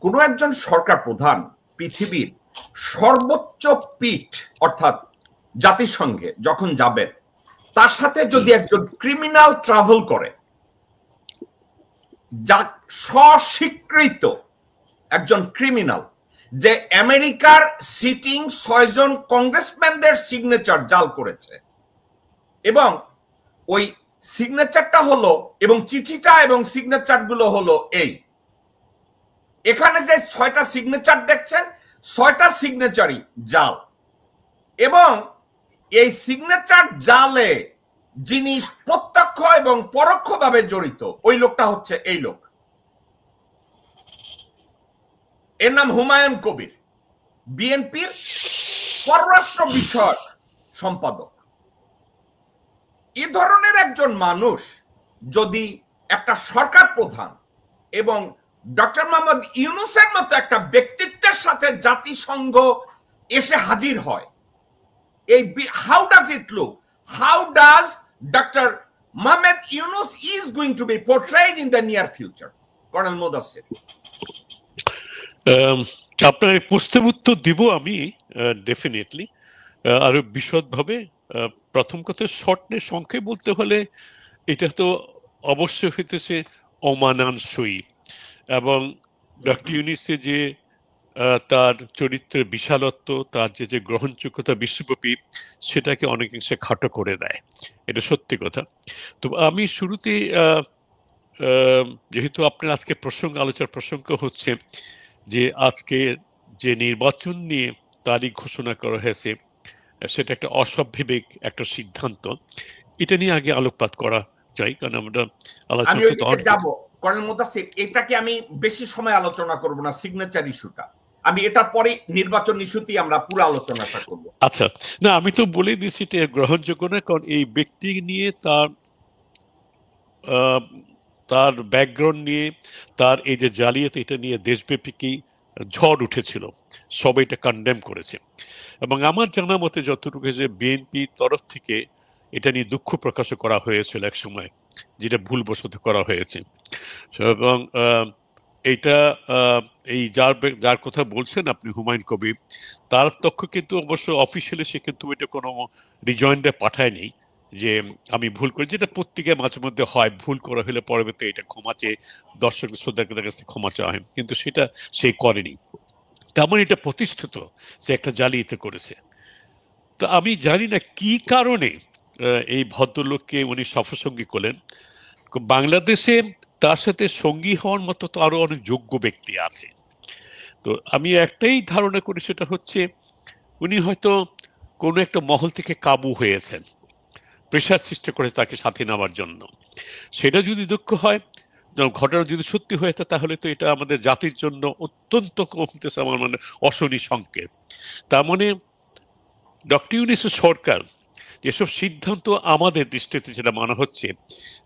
কোনো একজন সরকার প্রধান পৃথিবীর সর্বোচ্চ পীঠ অর্থাৎ জাতিসংঘে যখন যাবেন, তার সাথে যদি একজন ক্রিমিনাল ট্রাভেল করে, যা স্বস্বীকৃত একজন ক্রিমিনাল, যে আমেরিকার সিটিং 6 জন কংগ্রেসম্যানদের সিগনেচার জাল করেছে, এবং ওই সিগনেচারটা হলো, এবং চিঠিটা এবং সিগনেচার গুলো হলো এই, এখানে যে 6টা সিগনেচার দেখছেন, 6টা সিগনেচারই জাল। এবং এই সিগনেচার জালে যিনি প্রত্যক্ষ এবং পরোক্ষভাবে জড়িত, ওই লোকটা হচ্ছে এই লোক, এর নাম হুমায়ুন কবির, বিএনপির পররাষ্ট্র বিষয়ক সম্পাদক। এই ধরনের একজন মানুষ যদি একটা সরকার প্রধান এবং ডক্টর মোহাম্মদ ইউনূসের মতো একটা ব্যক্তিত্বের সাথে জাতিসংঘ এসে হাজির হয়, এই how does it look? How does doctor Mohammad Yunus is going to be portrayed in the near future? Colonel Mudassir, আপনার প্রশ্নের উত্তর দিব আমি ডেফিনেটলি আরো বিশদভাবে। প্রথম কথা, শর্টে সংক্ষেপে বলতে হলে এটা তো অবশ্যই হইতেছে অমানানসই, এবং ডক্টর ইউনূসের যে তার চরিত্রের বিশালত্ব, তার যে গ্রহণযোগ্যতা বিশ্বব্যাপী, সেটাকে অনেকাংশে খাটো করে দেয়, এটা সত্যি কথা। তো আমি শুরুতে যেহেতু আপনার আজকে আলোচনার প্রসঙ্গ হচ্ছে যে আজকে যে নির্বাচন নিয়ে তারিখ ঘোষণা করা হয়েছে, সেটা একটা অস্বাভাবিক একটা সিদ্ধান্ত, এটা নিয়ে আগে আলোকপাত করা চাই, কারণ আমরা আলোচনা যাব। কর্নেল মুদাসসির, এটাকে আমি বেশি সময় আলোচনা করব না, সিগনেচার ইস্যুটা আমি এটার পরে নির্বাচন ইস্যুতেই আমরা পুরো আলোচনাটা করব। আচ্ছা, না আমি তো বলে দিচ্ছি এটা গ্রহণযোগ্য না, কারণ এই ব্যক্তি নিয়ে তার ব্যাকগ্রাউন্ড নিয়ে, তার এই যে জালিয়াতি, এটা নিয়ে দেশব্যাপী কি ঝড় উঠেছিল, সবাই এটা কন্ডেম করেছে। এবং আমার জানা মতে যতটুকু, যে বিএনপি তরফ থেকে এটা নিয়ে দুঃখ প্রকাশ করা হয়েছিল এক সময়, যেটা ভুলবশত করা হয়েছে। এবং এইটা এই যার কথা বলছেন আপনি, হুমায়ুন কবির, তার তথ্য কিন্তু অবশ্য অফিসিয়ালি সে কিন্তু এটা কোনো রিজয়েন্ডার পাঠায়নি যে আমি ভুল করি, যেটা পত্রিকায় মাঝে মধ্যে হয়, ভুল করা হলে পরবর্তী এটা ক্ষমা চেয়ে দর্শক শ্রোতাদের কাছ থেকে ক্ষমা চাওয়া হয়, কিন্তু সেটা সে করেনি। তেমন এটা প্রতিষ্ঠিত সে একটা জালিয়াতি করেছে। তো আমি জানি না কি কারণে এই ভদ্রলোককে উনি সফরসঙ্গী করলেন। বাংলাদেশে তার সাথে সঙ্গী হওয়ার মতো তো আরো অনেক যোগ্য ব্যক্তি আছে। তো আমি একটাই ধারণা করি, সেটা হচ্ছে উনি হয়তো কোনো একটা মহল থেকে কাবু হয়েছেন, প্রেশার সৃষ্টি করে তাকে সাথে নেওয়ার জন্য। সেটা যদি দুঃখ হয়, ঘটনা যদি সত্যি হয়ে থাকে, তাহলে তো এটা আমাদের জাতির জন্য অত্যন্ত কমতেছে আমার মানে অশনি সংকেত। তার মানে ডক্টর ইউনূসের সরকার যেসব সিদ্ধান্ত আমাদের দৃষ্টিতে যেটা মানা হচ্ছে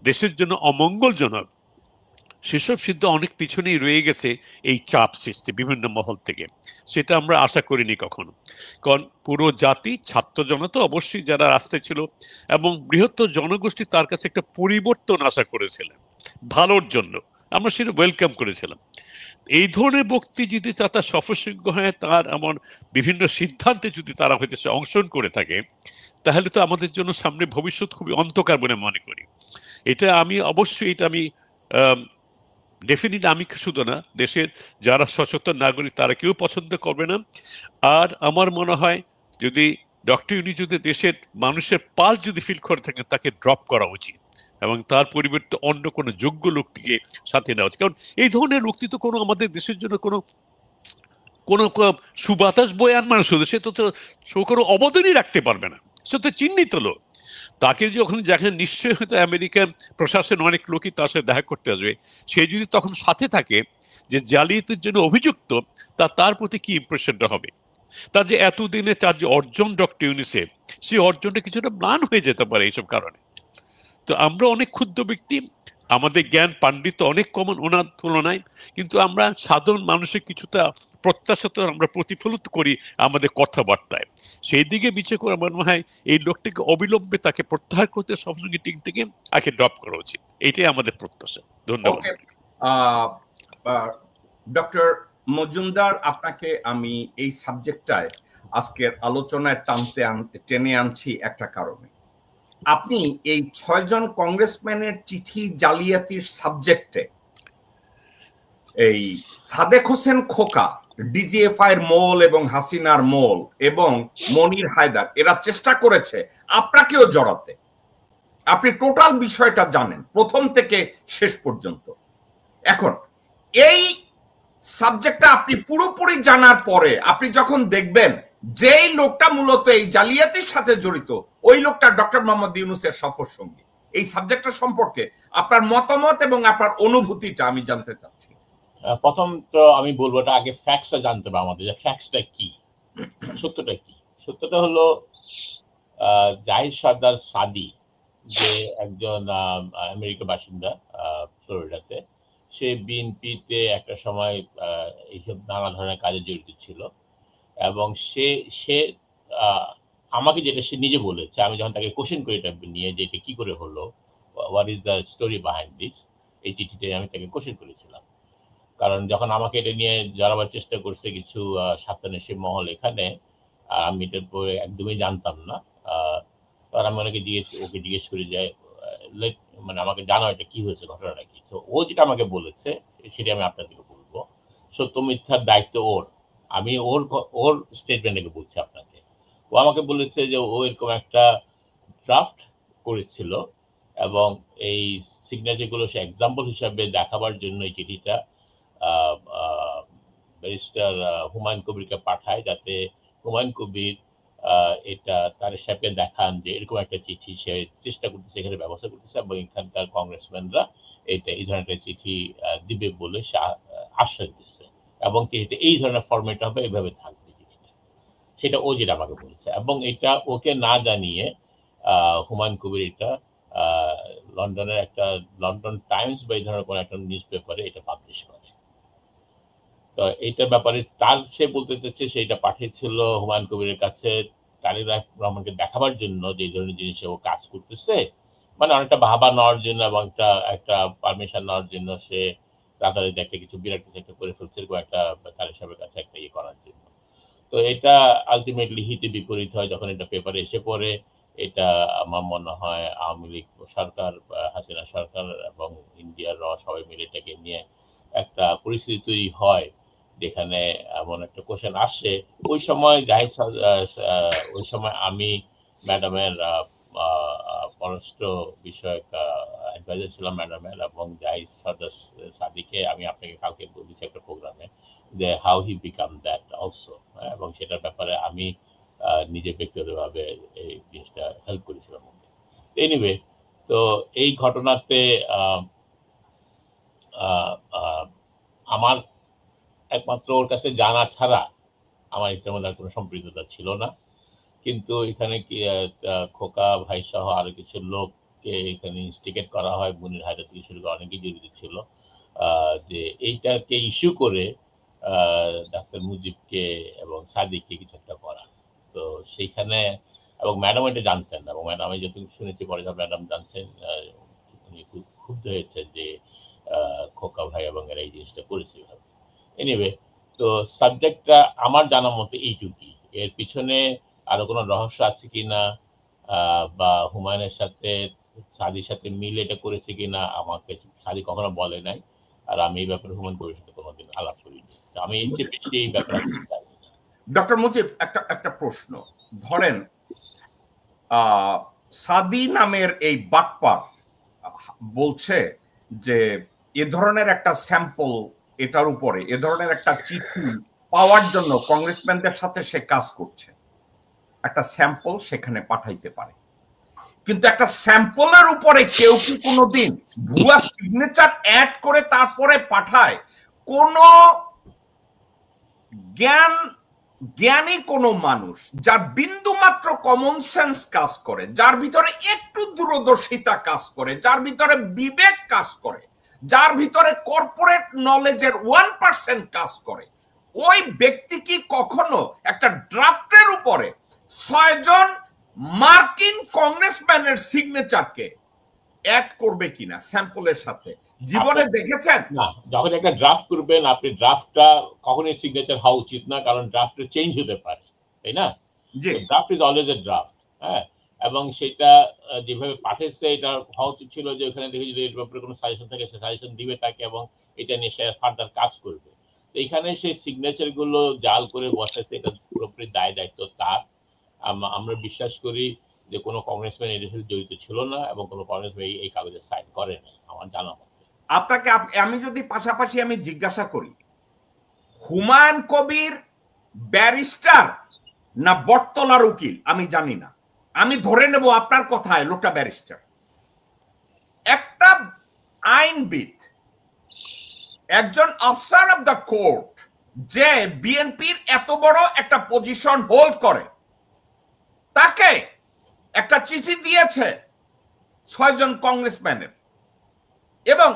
দেশের জন্য অমঙ্গলজনক, সেসব সিদ্ধ অনেক পিছনেই রয়ে গেছে এই চাপ সৃষ্টি বিভিন্ন মহল থেকে। সেটা আমরা আশা করিনি কখনো, কারণ পুরো জাতি, ছাত্র জনতা অবশ্যই যারা রাস্তায় ছিল, এবং বৃহত্তর জনগোষ্ঠী তার কাছে একটা পরিবর্তন আশা করেছিলেন ভালোর জন্য, আমরা সেটা ওয়েলকাম করেছিলাম। এই ধরনের ব্যক্তি যদি তার সফরযোগ্য হয়, তার এমন বিভিন্ন সিদ্ধান্তে যদি তারা হয়তো অংশগ্রহণ করে থাকে, তাহলে তো আমাদের জন্য সামনে ভবিষ্যৎ খুবই অন্ধকার বলে মনে করি। এটা আমি অবশ্যই, এটা আমি ডেফিনেটলি, আমি শুধু না, দেশের যারা সচেতন নাগরিক তারা কেউ পছন্দ করবে না। আর আমার মনে হয় যদি ডক্টর ইউনূস যদি দেশের মানুষের পালস যদি ফিল করে থাকেন, তাকে ড্রপ করা উচিত এবং তার পরিবর্তে অন্য কোনো যোগ্য লোকটিকে সাথে নেওয়া উচিত। কারণ এই ধরনের লোকটি তো কোনো আমাদের দেশের জন্য কোনো কোনো সুবাতাস বয়ে আনবে না, শুধু সে তো কোনো অবদানই রাখতে পারবে না, সে তো চিহ্নিত লোক। তাকে যখন দেখেন, নিশ্চয়ই হয়তো আমেরিকান প্রশাসন অনেক লোকই তার সাথে দেখা করতে আসবে, সে যদি তখন সাথে থাকে যে জালিয়াতির জন্য অভিযুক্ত, তার প্রতি কি ইমপ্রেশনটা হবে? তার যে এতদিনে তার যে অর্জন ডক্টর ইউনূসের, সেই অর্জনটা কিছুটা ম্লান হয়ে যেতে পারে এইসব কারণে। তো আমরা অনেক ক্ষুদ্র ব্যক্তি, আমাদের জ্ঞান পাণ্ডিত্য অনেক কম ওনার তুলনায়, কিন্তু আমরা সাধারণ মানুষের কিছুটা প্রত্যাশা তো আমরা প্রতিফলিত করি আমাদের কথাবার্তায়। সেই দিকে বিচার করে আমার মনে হয় এই লোকটিকে অবিলম্বে তাকে প্রত্যাহার করতে, সবসঙ্গে টিম থেকে আগে ড্রপ করা উচিত, এটাই আমাদের প্রত্যাশা। ধন্যবাদ। ডক্টর মজুমদার, আপনাকে আমি এই সাবজেক্টটায় আজকের আলোচনায় টেনে আনছি একটা কারণে। আপনি এই 6 জন কংগ্রেসম্যানের চিঠি জালিয়াতির সাবজেক্টে এই সাদেক হোসেন খোকা, ডিজিএফআই এর মোল এবং হাসিনার মোল এবং মনির হায়দার এরা চেষ্টা করেছে আপনাকেও জড়াতে। আপনি টোটাল বিষয়টা জানেন প্রথম থেকে শেষ পর্যন্ত। এখন এই সাবজেক্টটা আপনি পুরোপুরি জানার পরে আপনি যখন দেখবেন যেই লোকটা মূলত এই জালিয়াতির সাথে জড়িত ওই লোকটা ডক্টর মোহাম্মদ ইউনূসের সফর সঙ্গী, এই সাবজেক্টটা সম্পর্কে আপনার মতামত এবং আপনার অনুভূতিটা আমি জানতে চাচ্ছি। প্রথম তো আমি বলবো এটা আগে ফ্যাক্টসটা জানতে হবে আমাদের, যে ফ্যাক্টসটা কি, সত্যটা কি। সত্যটা হলো জাহিদ সর্দার সাদি, যে একজন আমেরিকা বাসিন্দা ফ্লোরিডাতে, সে বিএনপিতে একটা সময় এইসব নানা ধরনের কাজে জড়িত ছিল এবং সে আমাকে যেটা সে নিজে বলেছে, আমি যখন তাকে কোশ্চেন করি এটা নিয়ে যে এটা কি করে হলো, what is the story behind this, এই চিঠিতে আমি তাকে কোশ্চেন করেছিলাম। কারণ যখন আমাকে এটা নিয়ে জানাবার চেষ্টা করছে কিছু স্বার্থান্বেষী মহল এখানে, আমি এটার পরে একদমই জানতাম না। তখন আমি ওকে জিজ্ঞেস করি যে মানে আমাকে জানাও এটা কি হয়েছে, ঘটনাটা কি। তো ও যেটা আমাকে বলেছে সেটা আমি আপনাদেরকে বলবো। সত্য মিথ্যার দায়িত্ব ওর, আমি ওর স্টেটমেন্টকে বলছি আপনাকে। ও আমাকে বলেছে যে ও এরকম একটা ড্রাফট করেছিল এবং এই সিগনেচারগুলো সে এক্সাম্পল হিসাবে দেখাবার জন্য এই চিঠিটা ব্যারিস্টার হুমায়ুন কবিরকে পাঠায়, যাতে হুমায়ুন কবির এটা তার সাথে দেখান যে এরকম একটা চিঠি সে চেষ্টা করতেছে, এখানে ব্যবস্থা করতেছে এবং এখানকার কংগ্রেসম্যানরা এই ধরনের একটা চিঠি দিবে বলে সে আশ্বাস দিচ্ছে এবং চিঠিটা এই ধরনের ফরম্যাট হবে, এভাবে থাকবে চিঠিটা। সেটা ও যেটা আমাকে বলেছে এবং এটা ওকে না জানিয়ে হুমায়ুন কবির এটা লন্ডনের একটা লন্ডন টাইমস বা এই ধরনের কোনো একটা নিউজ পেপারে এটা পাবলিশ করে। তো এইটার ব্যাপারে সে বলতে চাচ্ছে সেটা পাঠিয়েছিল হুমায়ুন কবিরের কাছে তারেক রহমানকে দেখাবার জন্য যে এই ধরনের জিনিসে ও কাজ করতেছে, মানে অনেকটা ভাবা নেওয়ার জন্য এবং একটা পারমিশন নেওয়ার জন্য সে রাতারাতি একটা কিছু বিরাট কিছু একটা করে ফেলছে, এরকম একটা তারেক সাহেবের কাছে একটা ইয়ে করার জন্য। তো এটা আলটিমেটলি হিতে বিপরীত হয় যখন এটা পেপারে এসে পড়ে। এটা আমার মনে হয় আওয়ামী লীগ সরকার, হাসিনা সরকার এবং ইন্ডিয়ার সবাই মিলে এটাকে নিয়ে একটা পরিস্থিতি তৈরি হয় যেখানে এমন একটা কোশ্চেন আসছে। ওই সময় ওই সময় আমি ম্যাডামের পররাষ্ট্র বিষয়ক অ্যাডভাইজার ছিলাম ম্যাডামের, এবং জাহিদ সর্দার সাদিকে আমি আপনাকে কালকে বলেছি একটা প্রোগ্রামে যে how he become that also, এবং সেটার ব্যাপারে আমি নিজে ব্যক্তিগতভাবে এই জিনিসটা হেল্প করেছিলাম। এনিওয়ে, তো এই ঘটনাতে আমার একমাত্র ওর কাছে জানা ছাড়া আমার এটার মধ্যে কোনো সম্পৃক্ততা ছিল না। কিন্তু এখানে কি খোকা ভাই সহ আরো কিছু লোককে এখানে ইনস্টিগেট করা হয়, মনির হায়দার থেকে শুরু করে অনেকেই জড়িত ছিল, যে এইটাকে ইস্যু করে ডাক্তার মুজিবকে এবং সাদিককে কিছু একটা করা। তো সেইখানে এবং ম্যাডাম এটা জানতেন না, এবং ম্যাডাম আমি যতটুকু শুনেছি পরে ম্যাডাম জানছেন, উনি খুব ক্ষুব্ধ হয়েছেন যে খোকা ভাই এবং এরা এই জিনিসটা করেছে। এনিওয়ে, তো সাবজেক্টটা আমার জানার মতো এইটুকুই। এর পিছনে আরো কোনো রহস্য আছে কিনা বা হুমায়ুনের সাথে সাদির সাথে মিলে এটা করেছে কিনা আমাকে সাদি কখনো বলে নাই, আর আমি এই ব্যাপারে হুমায়ুন কবির সাথে কোনোদিন আলাপ করিনি। আমি এর চেয়ে বেশি এই ব্যাপারে জানি না। ডক্টর মুজিব, একটা প্রশ্ন। ধরেন সাদি নামের এই বাটপার বলছে যে এ ধরনের একটা স্যাম্পল, এটার উপরে এ ধরনের একটা চিঠি পাওয়ার জন্য কংগ্রেসম্যানদের সাথে সে কাজ করছে, একটা স্যাম্পল সেখানে পাঠাইতে পারে। কিন্তু একটা স্যাম্পলের উপরে কেউ কি কোনোদিন ভুয়া সিগনেচার অ্যাড করে তারপরে পাঠায়? কোন জ্ঞানী কোনো মানুষ যার বিন্দু মাত্র কমন সেন্স কাজ করে, যার ভিতরে একটু দূরদর্শিতা কাজ করে, যার ভিতরে বিবেক কাজ করে, যার ভিতরে কর্পোরেট নলেজের 1% কাজ করে, ওই ব্যক্তি কি কখনো একটা ড্রাফটের উপরে 6 জন মার্কিন কংগ্রেসম্যানের সিগনেচারকে অ্যাড করবে কিনা স্যাম্পলের সাথে? জীবনে দেখেছেন? না, যখন একটা ড্রাফট করবেন আপনি ড্রাফটটা কখনোই সিগনেচার হওয়া উচিত না, কারণ ড্রাফটে চেঞ্জ হতে পারে, তাই না? জি। Draft is always a draft, হ্যাঁ। এবং সেটা যেভাবে পাঠাচ্ছে এটা হওয়া উচিত ছিল যে ওখানে দেখে যদি এর ব্যাপারে কোনো সাজেশন থাকে সে সাজেশন দিবে তাকে এবং এটা নিয়ে সে ফার্দার কাজ করবে। তো এখানে সেই সিগনেচার গুলো জাল করে বসাচ্ছে, এটা পুরোপুরি দায় দায়িত্ব তার। আমরা বিশ্বাস করি যে কোনো কংগ্রেসম্যান এর সাথে জড়িত ছিল না এবং কোনো কংগ্রেসম্যান এই কাগজে সাইন করে না আমার জানা মতে। আপনাকে আমি যদি পাশাপাশি আমি জিজ্ঞাসা করি, হুমায়ুন কবির ব্যারিস্টার না বটতলার উকিল আমি জানি না, আমি ধরে নেব আপনার কথায় লোকটা ব্যারিস্টার। একটা আইনবিদ, একজন অফিসার অফ দ্য কোর্ট যে বিএনপির এত বড় একটা পজিশন হোল্ড করে, তাকে একটা চিঠি দিয়েছে 6 জন কংগ্রেসম্যানের, এবং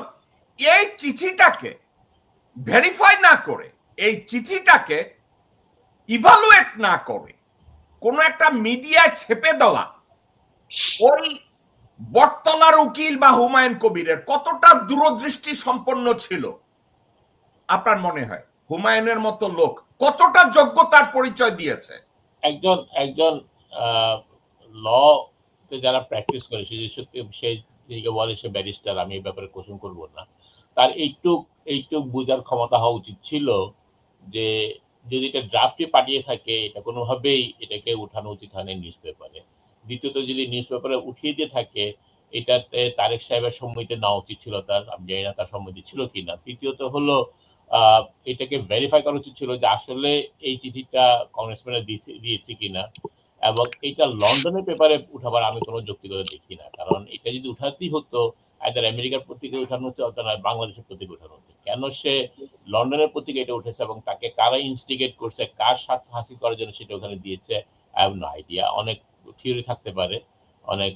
এই চিঠিটাকে ভেরিফাই না করে, এই চিঠিটাকে ইভালুয়েট না করে কোন একটা মিডিয়ায় ছেপে দেওয়া ওই বটতলার উকিল বা হুমায়ুন কবিরের কতটা দূরদৃষ্টি সম্পন্ন ছিল আপনার মনে হয়? হুমায়ুনের মতো লোক কতটা যোগ্যতার পরিচয় দিয়েছে? একজন ল যারা প্র্যাকটিস করে সে বলে সে ব্যারিস্টার, আমি এই ব্যাপারে কোশ্চেন করব না, তার এইটুক বোঝার ক্ষমতা হওয়া উচিত ছিল যে যদি এটা ড্রাফটে পাঠিয়ে থাকে এটা কোনোভাবেই এটাকে উঠানো উচিত হয়নি নিউজ পেপারে। দ্বিতীয়ত যদি নিউজ পেপারে উঠিয়ে দিয়ে থাকে এটাতে তারেক সাহেবের সম্মতি নেওয়া উচিত ছিল তার, আমি জানি না তার সম্মতি ছিল কিনা। তৃতীয়ত হলো এটাকে ভেরিফাই করা উচিত ছিল যে আসলে এই চিঠিটা কংগ্রেসম্যানের দিয়েছে কিনা, এবং এটা লন্ডনের পেপারে উঠাবার আমি কোনো যৌক্তিকতা দেখি না, কারণ এটা যদি উঠাতেই হতো আইদার আমেরিকার পত্রিকায় উঠানো হচ্ছে অথবা বাংলাদেশের পত্রিকা উঠানো হচ্ছে। কেন সে লন্ডনের পত্রিকা এটা উঠেছে এবং তাকে কারা ইনস্টিগেট করছে, কার স্বার্থ হাসিল করার জন্য সেটা ওখানে দিয়েছে, আই হ্যাভ নো আইডিয়া। অনেক থিওরি থাকতে পারে, অনেক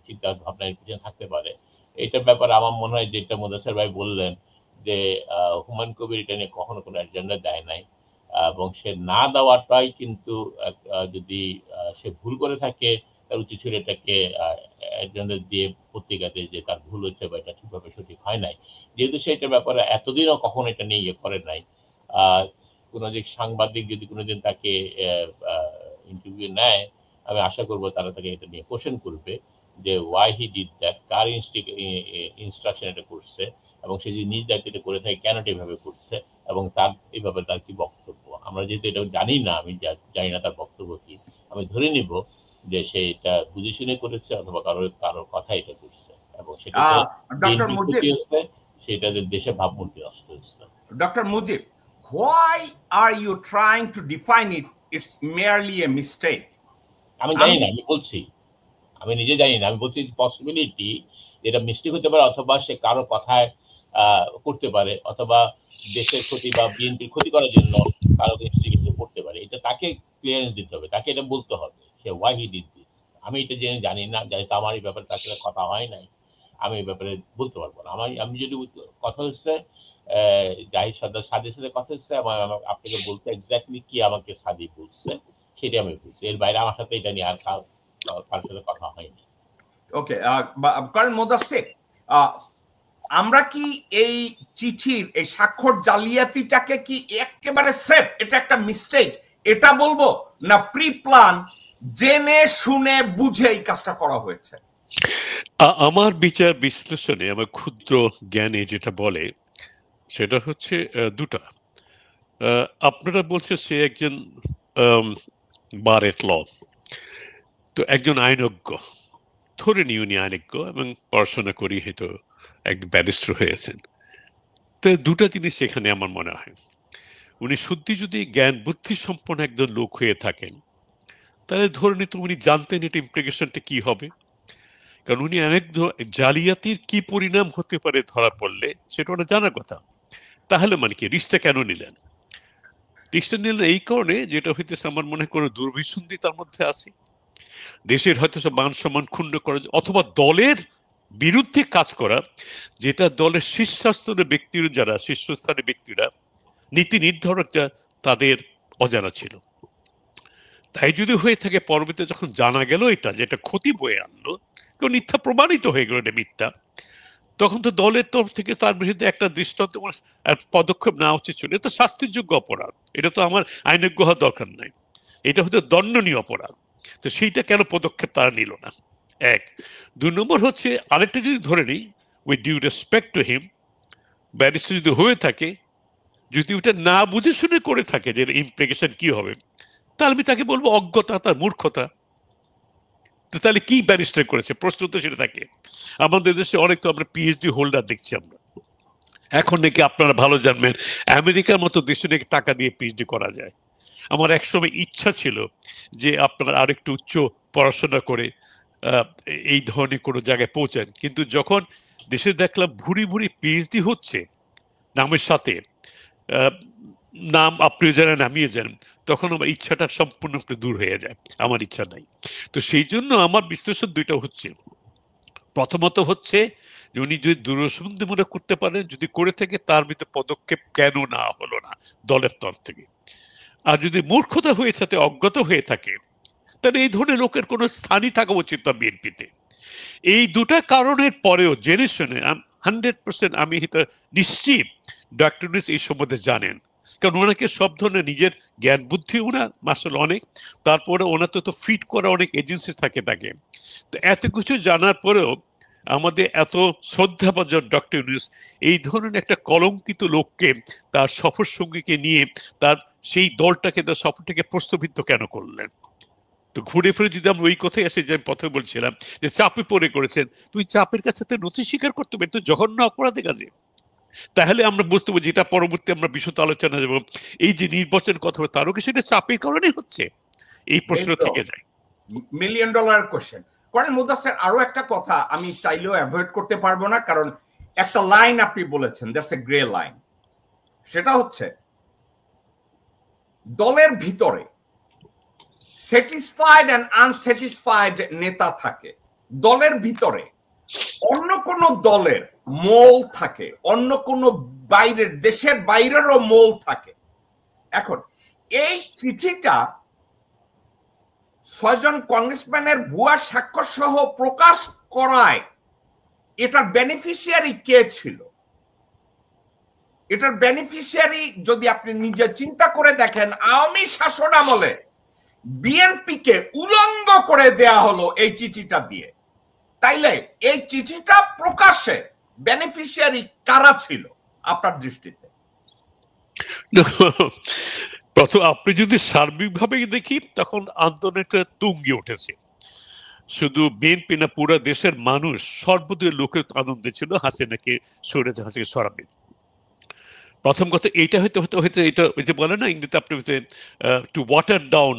চিন্তা ভাবনার পিছনে থাকতে পারে। এটার ব্যাপারে আমার মনে হয় যেটা মুদাসের ভাই বললেন যে হুমায়ুন কবির এটা নিয়ে কখনো কোনো এজেন্ডা দেয় নাই, এবং সে না দেওয়াটাই কিন্তু যদি সে ভুল করে থাকে তার উচিত ছিল এটাকে এজেন্ডা দিয়ে পত্রিকাতে যে তার ভুল হচ্ছে বা এটা ঠিকভাবে সঠিক হয় নাই। যেহেতু সে এটার ব্যাপারে এতদিনও কখনো এটা নিয়ে ইয়ে করে নাই, কোনো যে সাংবাদিক যদি কোনোদিন তাকে ইন্টারভিউ নেয় আমি আশা করবো তারা তাকে এটা নিয়ে কোশ্চেন করবে যে why he did that, car instruction এটা করছে, এবং সে যদি নিজ দায়িত্ব করে থাকে কেন এভাবে করছে, এবং তার এই ব্যাপারে তার কি বক্তব্য। আমরা যেহেতু এটা জানি না, আমি জানি না তার বক্তব্য কি, আমি ধরে নিব যে সে এটা বুঝে শুনে করেছে অথবা কারোর কথা এটা করছে, এবং সেটা সেটা দেশে ভাবমূর্তি নষ্ট হচ্ছে। Doctor Mujib, why are you trying to define it? It's merely a mistake. আমি জানি না, আমি বলছি আমি নিজে জানি না, আমি বলছি পসিবিলিটি যেটা মিস্টেক হতে পারে, অথবা সে কারো কথায় করতে পারে, অথবা দেশের ক্ষতি বা বিএনপির ক্ষতি করার জন্য কারো ইনস্টিগেট করতে পারে। এটা তাকে ক্লিয়ারেন্স দিতে হবে, তাকে এটা বলতে হবে সে ওয়াই হি ডিড দিস। আমি এটা জেনে জানি না, যেহেতু আমার এই ব্যাপারে তার সাথে কথা হয় নাই, আমি এই ব্যাপারে বলতে পারবো না। আমি যদি কথা হচ্ছে জাহিদ সর্দার সাদির সাথে কথা হচ্ছে, আপনাকে বলতে এক্স্যাক্টলি কি আমাকে সাদি বলছে সেটা আমি বলছি, এর বাইরে আমার সাথে এটা নিয়ে আর কার সাথে কথা হয়নি। ওকে, কারণ মুদাসসির, আমরা কি এই চিঠির এই স্বাক্ষর জালিয়াতিটাকে কি একেবারে স্রেফ এটা একটা মিস্টেক এটা বলবো, না প্রি প্ল্যান জেনে শুনে বুঝে এই কাজটা করা হয়েছে? আমার বিচার বিশ্লেষণে, আমার ক্ষুদ্র জ্ঞানে যেটা বলে সেটা হচ্ছে দুটা। আপনারা বলছেন সে একজন বারেট ল, তো একজন আইনজ্ঞ, ধরে নিয়ে উনি আইনজ্ঞ এবং পড়াশোনা করি হয়তো একজন ব্যারিস্টার হয়েছেন। তো দুটা জিনিস এখানে আমার মনে হয়, উনি সত্যি যদি জ্ঞান বুদ্ধি সম্পন্ন একজন লোক হয়ে থাকেন তাহলে ধরে নিতে উনি জানতেন এটা ইমপ্লিকেশনটা কি হবে, কারণ উনি জালিয়াতির কি পরিণাম হতে পারে ধরা পড়লে সেটা ওনার জানার কথা। তাহলে মানে কি রিস্কটা কেন নিলেন? রিস্কটা নিলেন এই কারণে যেটা হইতেছে আমার মনে হয় কোনো দুর্বিসন্ধি তার মধ্যে আছে, দেশের হয়তো সব মান সম্মান ক্ষুণ্ণ করা অথবা দলের বিরুদ্ধে কাজ করা, যেটা দলের শীর্ষস্থানীয় ব্যক্তিরা, যারা শীর্ষস্থানীয় ব্যক্তিরা নীতি নির্ধারকরা তাদের অজানা ছিল। তাই যদি হয়ে থাকে পরবর্তীতে যখন জানা গেল এটা যেটা ক্ষতি বয়ে আনলো, কেউ মিথ্যা প্রমাণিত হয়ে গেল এটা মিথ্যা, তখন তো দলের তরফ থেকে তার বিরুদ্ধে একটা দৃষ্টান্ত পদক্ষেপ নেওয়া উচিত ছিল। এটা শাস্তিযোগ্য অপরাধ, এটা তো আমার আইনজ্ঞ হওয়ার দরকার নাই, এটা হয়তো দণ্ডনীয় অপরাধ। তো সেইটা কেন পদক্ষেপ তারা নিল না? এক। 2 নম্বর হচ্ছে, আরেকটা যদি ধরে নিই, with due respect to him, barrister যদি হয়ে থাকে, যদি ওটা না বুঝে শুনে করে থাকে যে ইমপ্লিকেশন কি হবে, তাহলে আমি তাকে বলবো অজ্ঞতা, তার মূর্খতা। তো তাহলে কি ব্যারিস্টার করেছে, প্রশ্ন তো সেটা থাকে। আমাদের দেশে অনেক তো আমরা পিএইচডি হোল্ডার দেখছি আমরা। এখন নাকি আপনারা ভালো জানবেন, আমেরিকার মতো দেশে নাকি টাকা দিয়ে পিএইচডি করা যায়। আমার একসময় ইচ্ছা ছিল যে আপনারা আরেকটু উচ্চ পড়াশোনা করে এই ধরনের কোনো জায়গায় পৌঁছান, কিন্তু যখন দেশে দেখলাম ভুরি ভুরি পিএইচডি হচ্ছে নামের সাথে, নাম আপনি জানেন আমিও জানেন, তখন আমার ইচ্ছাটা সম্পূর্ণ দূর হয়ে যায়, আমার ইচ্ছা নাই। তো সেই জন্য আমার বিশ্লেষণ দুইটা হচ্ছে। প্রথমত হচ্ছে যে উনি যদি দুরসন্ধিমূলক করতে পারেন, যদি করে থাকে, তার ভিতরে পদক্ষেপ কেন না হলো না দলের তরফ থেকে। আর যদি মূর্খতা হয়ে থাকে, অজ্ঞত হয়ে থাকে, তাহলে এই ধরনের লোকের কোনো স্থানই থাকা উচিত না বিএনপিতে। এই দুটা কারণের পরেও জেনে শুনে 100% আমি নিশ্চিত ডক্টর ইউনূস এই সম্বন্ধে জানেন, কারণ ওনাকে সব ধরনের নিজের জ্ঞান বুদ্ধি ওনার আসলে অনেক, তারপরে ওনার তো ফিট করা অনেক এজেন্সি থাকে তাকে। তো এত কিছু জানার পরেও আমাদের এত শ্রদ্ধাভাজন ডক্টর ইউনূস এই ধরনের একটা কলঙ্কিত লোককে তার সফর সঙ্গীকে নিয়ে তার সেই দলটাকে, তার সফরটাকে প্রশ্নবিদ্ধ কেন করলেন? তো ঘুরে ফিরে যদি আমরা ওই কথাই আসি, যে আমি প্রথমে বলছিলাম যে চাপে পড়ে করেছেন, তুই চাপের কাছে তো নথি স্বীকার করতে হবে, তো জঘন্য অপরাধের কাজে। তাহলে আমরা বুঝতে পারবো, যেটা পরবর্তী আমরা বিশদ আলোচনা যাব, এই যে নির্বাচন কথা, তারও কি সেটা চাপের কারণেই হচ্ছে? এই প্রশ্ন থেকে যায়। Million dollar question. করেন মুদাসসির, আরো একটা কথা আমি চাইলেও অ্যাভয়েড করতে পারবো না, কারণ একটা লাইন আপনি বলেছেন, দ্যাটস এ গ্রে লাইন। সেটা হচ্ছে দলের ভিতরে স্যাটিসফাইড এন্ড আনস্যাটিসফাইড নেতা থাকে, দলের ভিতরে অন্য কোন দলের মোল থাকে, অন্য কোন বাইরের দেশের বাইরেরও মোল থাকে। এখন এই চিঠিটা 6 জন কংগ্রেসম্যানের ভুয়া স্বাক্ষর সহ প্রকাশ করায় এটার বেনিফিশিয়ারি কে ছিল? এটার বেনিফিশিয়ারি যদি আপনি নিজে চিন্তা করে দেখেন, আওয়ামী শাসন আমলে বিএনপিকে উলঙ্গ করে দেয়া হলো এই চিঠিটা দিয়ে। তাইলে এই চিঠিটা প্রকাশে বেনিফিশিয়ারি কারা ছিল আপনার দৃষ্টিতে? প্রথম আপনি যদি সার্বিকভাবে দেখি, তখন আন্দোলনটা তুঙ্গে উঠেছে। শুধু বিএনপি না, পুরো দেশের মানুষ, সর্বদলীয় লোকের আনন্দে ছিল হাসিনাকে হাসিনাকে সরাবে। প্রথম কথা এইটা হয়তো এটা ওই যে বলে না ইংরেজিতে, আপনি টু ওয়াটার ডাউন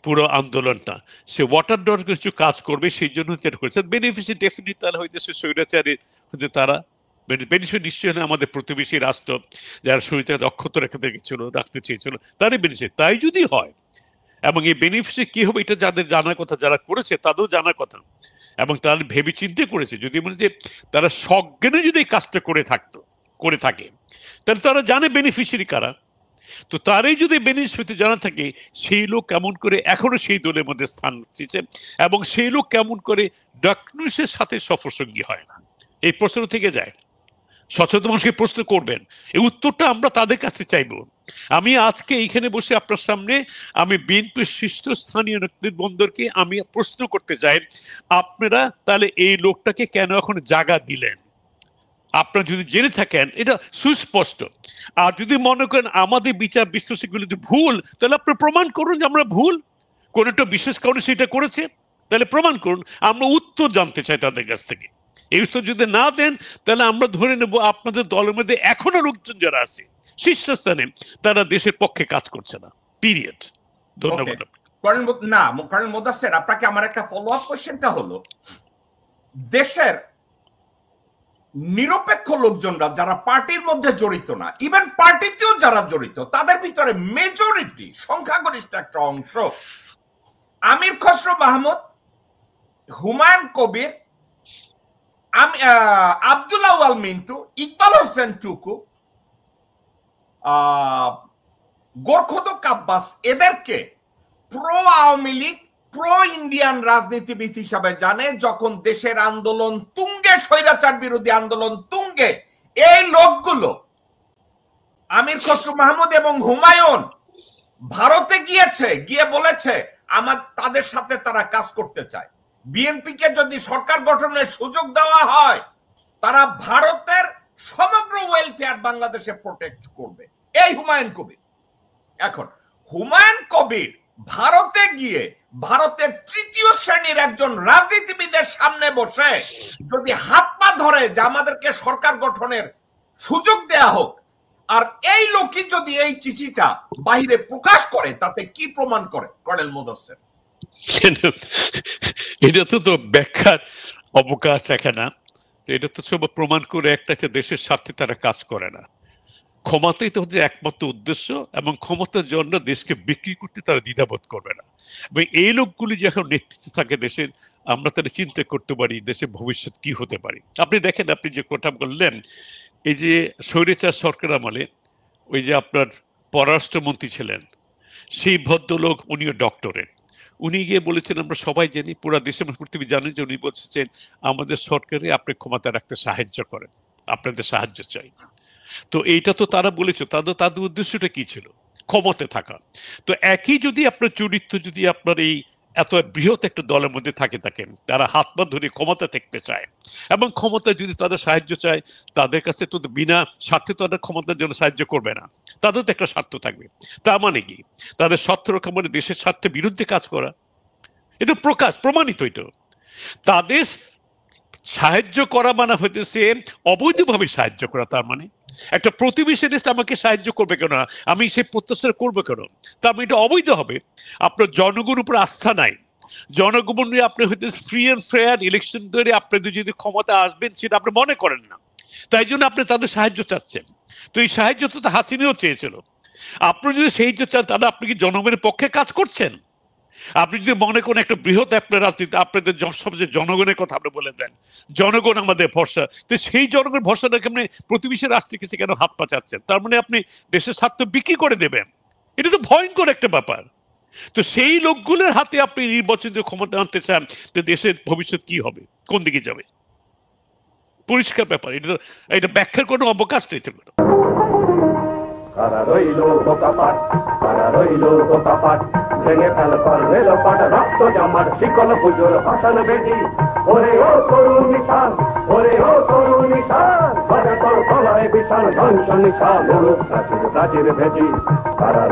পুরো আন্দোলনটা, সে ওয়াটার ডাউন কিছু কাজ করবে, সেই জন্য করেছে। বেনিফিশিয়ারি ডেফিনেটলি তাহলে হইতেছে স্বৈরাচারী, হচ্ছে তারা বেনিফিট নিশ্চয়ই না আমাদের প্রতিবেশী রাষ্ট্র যারা স্বৈরাচার অক্ষত রাখতে চেয়েছিল, তারই বেনিফিট। তাই যদি হয়, এবং এই বেনিফিশিয়ারি কি হবে এটা যাদের জানার কথা, যারা করেছে তাদেরও জানার কথা, এবং তারা ভেবে চিন্তে করেছে। যদি মনে যে তারা সজ্ঞানে যদি এই কাজটা করে থাকে, তাহলে তারা জানে বেনিফিশিয়ারি কারা। তো তারই যদি বেনিফিট জানা থাকে, সেই লোক কেমন করে এখনো সেই দলের মধ্যে স্থান দিচ্ছে, এবং সেই লোক কেমন করে ডক্টর ইউনূসের সাথে সফর সঙ্গী হয় না, এই প্রশ্ন থেকে যায়। সচেতন মানুষকে প্রশ্ন করবেন, এই উত্তরটা আমরা তাদের কাছে চাইব। আমি আজকে এইখানে বসে আপনার সামনে আমি বিএনপির শীর্ষস্থানীয় নেতৃবৃন্দকে আমি প্রশ্ন করতে চাই, আপনারা তাহলে এই লোকটাকে কেন এখন জায়গা দিলেন? আপনারা যদি জেনে থাকেন এটা সুস্পষ্ট, আর যদি মনে করেন আমাদের বিচার বিশ্লেষণগুলো যদি ভুল, তাহলে আপনারা প্রমাণ করুন যে আমরা ভুল, কোন একটা বিশেষ কারণে সেটা করেছে, তাহলে প্রমাণ করুন। আমরা উত্তর জানতে চাই তাদের কাছ থেকে। এই উত্তর যদি না দেন, তাহলে আমরা ধরে নেব আপনাদের দলের মধ্যে এখনো লোকজন যারা আছে শীর্ষস্থানে, তারা দেশের পক্ষে কাজ করছে না, পিরিয়ড। ধন্যবাদ। করেন মুদাসসির, আপনাকে আমার একটা ফলো আপ কোশ্চেনটা হলো, দেশের নিরপেক্ষ লোকজনরা যারা পার্টির মধ্যে জড়িত না, ইভেন পার্টিতেও যারা জড়িত, তাদের ভিতরে মেজরিটি, সংখ্যাগরিষ্ঠ একটা অংশ আমির খসরু মাহমুদ, হুমায়ুন কবির, আব্দুল্লাহ আল মিন্টু, ইকবাল হোসেন টুকু, গোরখদক আব্বাস, এদেরকে pro Awami League pro Indian রাজনীতিবিদ হিসাবে জানে, যখন দেশের আন্দোলন তুঙ্গে, স্বৈরাচার বিরোধী আন্দোলন তুঙ্গে, এই লোকগুলো আমির খসরু মাহমুদ এবং হুমায়ুন ভারতে গিয়েছে, গিয়ে বলেছে তাদের সাথে তারা কাজ করতে চায়। বিএনপিকে যদি সরকার গঠনের সুযোগ দেওয়া হয়, তারা ভারতের সমগ্র ওয়েলফেয়ার বাংলাদেশে প্রোটেক্ট করবে। এই হুমায়ুন কবির। এখন হুমায়ুন কবির ভারতে গিয়ে ভারতের তৃতীয় শ্রেণীর একজন রাজনীতিবিদের সামনে বসে যদি হাত পা ধরে যে আমাদেরকে সরকার গঠনের সুযোগ দেয়া হোক, আর এই লোকই যদি এই চিঠিটা বাহিরে প্রকাশ করে, তাতে কি প্রমাণ করে কর্নেল মুদাসসির? এটা তো ব্যাখ্যার অবকাশ রাখে না। এটা তো সব প্রমাণ করে একটা দেশের স্বার্থে তারা কাজ করে না। ক্ষমতাই তো হচ্ছে একমাত্র উদ্দেশ্য, এবং ক্ষমতার জন্য দেশকে বিক্রি করতে তারা দ্বিধাবোধ করবে না। এবং এই লোকগুলি যখন নেতৃত্বে থাকে দেশের, আমরা তাহলে চিন্তা করতে পারি দেশের ভবিষ্যৎ কি হতে পারে। আপনি দেখেন, আপনি যে কথা বললেন, এই যে স্বৈরাচার সরকার আমলে ওই যে আপনার পররাষ্ট্রমন্ত্রী ছিলেন, সেই ভদ্রলোক, উনিও ডক্টরেট, উনি গিয়ে বলেছেন, আমরা সবাই জানি, পুরো দেশের পৃথিবী জানেন যে উনি বলছেন আমাদের সরকারে আপনি ক্ষমতা রাখতে সাহায্য করেন, আপনাদের সাহায্য চাই। তো এইটা তো তারা বলেছে, তাদের উদ্দেশ্যটা কি ছিল? ক্ষমতা থাকা। তো একই যদি আপনার চরিত্র যদি আপনার এই এত বৃহৎ একটা দলের মধ্যে থাকেন, তারা হাত পা ধরে ক্ষমতা থাকতে চায়, এবং ক্ষমতা যদি তাদের সাহায্য চায়, তাদের কাছে তো বিনা স্বার্থে তাদের ক্ষমতার জন্য সাহায্য করবে না, তাদের তো একটা স্বার্থ থাকবে। তার মানে কি? তাদের স্বার্থ রক্ষা মানে দেশের স্বার্থের বিরুদ্ধে কাজ করা। এটা প্রমাণিত। এটা তাদের সাহায্য করা মানে হইতেছে অবৈধভাবে সাহায্য করা। তার মানে একটা প্রতিবেশী দেশ আমাকে সাহায্য করবে কেন, আমি সেই প্রত্যাশা করবো কেন? তার মানে এটা অবৈধ হবে। আপনার জনগণের উপর আস্থা নাই, জনগণ নিয়ে আপনি হইতে ফ্রি অ্যান্ড ফেয়ার ইলেকশন ধরে আপনাদের যদি ক্ষমতা আসবেন সেটা আপনি মনে করেন না, তাই জন্য আপনি তাদের সাহায্য চাচ্ছেন। তো এই সাহায্য তো হাসিনাও চেয়েছিল। আপনি যদি সাহায্য চান, তাহলে আপনি কি জনগণের পক্ষে কাজ করছেন? আপনি যদি মনে করেন একটা বৃহৎ আপনার রাজনীতি, আপনাদের সবচেয়ে জনগণের কথা আপনি বলে দেন, জনগণ আমাদের ভরসা, তো সেই জনগণের ভরসাটাকে আপনি প্রতিবেশী রাষ্ট্রের কাছে কেন হাত পা চাচ্ছেন? তার মানে আপনি দেশের স্বার্থ বিক্রি করে দেবেন। এটা তো ভয়ঙ্কর একটা ব্যাপার। তো সেই লোকগুলোর হাতে আপনি নির্বাচিত ক্ষমতা আনতে চান, তো দেশের ভবিষ্যৎ কি হবে, কোন দিকে যাবে? পরিষ্কার ব্যাপার। এটা ব্যাখ্যার কোনো অবকাশ নেই। কারা রইল বোকাপাট, কারা রইল বোকাপাট, ভেঙে ফেল কর্নেল পাট, রক্ত জমাট শিকল পুজোর ভাষণ বেদি। ওরে ও তরুণ নিশান, ওরে ও তরুণ নিশান, বাজে তোর গলায় বিশাল ধ্বংস নিশান, প্রাচীর প্রাচীর ভেদি। কারা